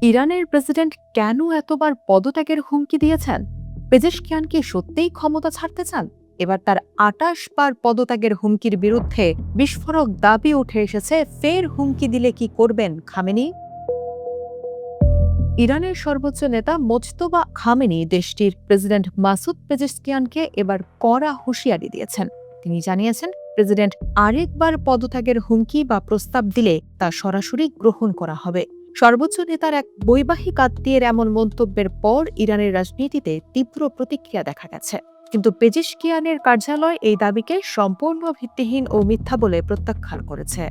ইরানের প্রেসিডেন্ট কেন এতবার পদত্যাগের হুমকি দিয়েছেন? পেজেশকিয়ান কি সত্যিই ক্ষমতা ছাড়তে চান? এবার তার ২৮ বার পদত্যাগের হুমকির বিরুদ্ধে বিস্ফোরক দাবি উঠে এসেছে। ফের হুমকি দিলে কি করবেন খামেনি? ইরানের সর্বোচ্চ নেতা মোজতবা খামেনি দেশটির প্রেসিডেন্ট মাসুদ পেজেশকিয়ানকে এবার কড়া হুঁশিয়ারি দিয়েছেন। তিনি জানিয়েছেন, প্রেসিডেন্ট আরেকবার পদত্যাগের হুমকি বা প্রস্তাব দিলে তা সরাসরি গ্রহণ করা হবে। সর্বোচ্চ নেতার এক বৈবাহিক আত্মীয়ের এমন মন্তব্যের পর ইরানের রাজনীতিতে তীব্র প্রতিক্রিয়া দেখা গেছে। কিন্তু পেজেশকিয়ানের কার্যালয় এই দাবিকে সম্পূর্ণ ভিত্তিহীন ও মিথ্যা বলে প্রত্যাখ্যান করেছে।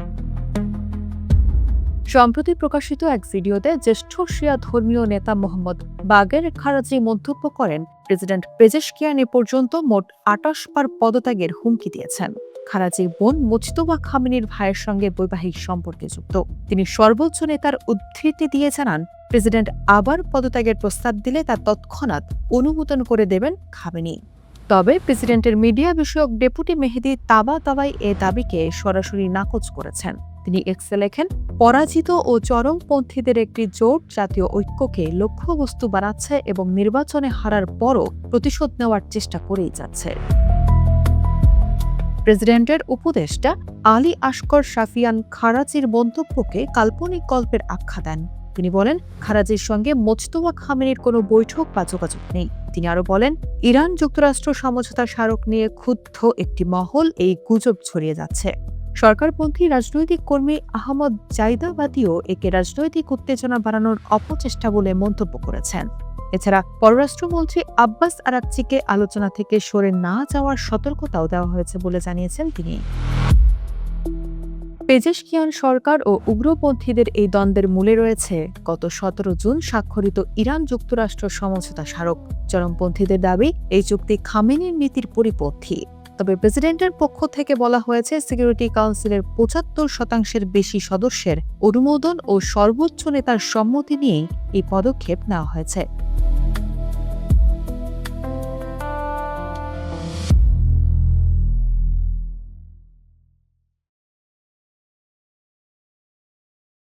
সম্প্রতি প্রকাশিত এক ভিডিওতে জ্যেষ্ঠ শিয়া ধর্মীয় নেতা মোহাম্মদ বাগের খারাজি মন্তব্য করেন, প্রেসিডেন্ট পেজেশকিয়ান এ পর্যন্ত মোট ২৮ বার পদত্যাগের হুমকি দিয়েছেন। খারাজির বোন মুজতবা খামেনির ভাইয়ের সঙ্গে বৈবাহিক সম্পর্কে যুক্ত। তিনি সর্বোচ্চ নেতার উদ্ধৃতি দিয়ে জানান, প্রেসিডেন্ট আবার পদত্যাগের প্রস্তাব দিলে তা তৎক্ষণাৎ অনুমোদন করে দেবেন খামেনি। তবে প্রেসিডেন্টের মিডিয়া বিষয়ক ডেপুটি মেহেদি তাবাতাবাই এ দাবিকে সরাসরি নাকচ করেছেন। তিনি এক্সে লেখেন, পরাজিত ও চরমপন্থীদের একটি জোট জাতীয় ঐক্যকে লক্ষ্যবস্তু বানাচ্ছে এবং নির্বাচনে হারার পরও প্রতিশোধ নেওয়ার চেষ্টা করেই যাচ্ছে। প্রেসিডেন্টের উপদেষ্টা আলী আশকর শাফিয়ান খারাজির মন্তব্যকে কাল্পনিক গল্পের আখ্যা দেন। তিনি বলেন, খারাজির সঙ্গে মোজতবা খামেনির কোনো বৈঠক বা যোগাযোগ নেই। তিনি আরো বলেন, ইরান যুক্তরাষ্ট্র সমঝোতা স্মারক নিয়ে ক্ষুব্ধ একটি মহল এই গুজব ছড়িয়ে যাচ্ছে। সরকারপন্থী রাজনৈতিক কর্মী আহমদ জাইদাবাদিও একে রাজনৈতিক উত্তেজনা বাড়ানোর অপচেষ্টা বলে মন্তব্য করেছেন। এছাড়া পররাষ্ট্রমন্ত্রী আব্বাস আরাকচিকে আলোচনা থেকে সরে না যাওয়ার সতর্কতাও দেওয়া হয়েছে বলে জানিয়েছেন তিনি। পেজেশকিয়ান সরকার ও উগ্রপন্থীদের এই দ্বন্দ্বের মূলে রয়েছে গত ১৭ জুন স্বাক্ষরিত ইরান যুক্তরাষ্ট্র সমঝোতা স্মারক। চরমপন্থীদের দাবি, এই চুক্তি খামেনির নীতির পরিপন্থী। তবে প্রেসিডেন্টের পক্ষ থেকে বলা হয়েছে, সিকিউরিটি কাউন্সিলের ৭৫% বেশি সদস্যের অনুমোদন ও সর্বোচ্চ নেতার সম্মতি নিয়েই এই পদক্ষেপ নেওয়া হয়েছে।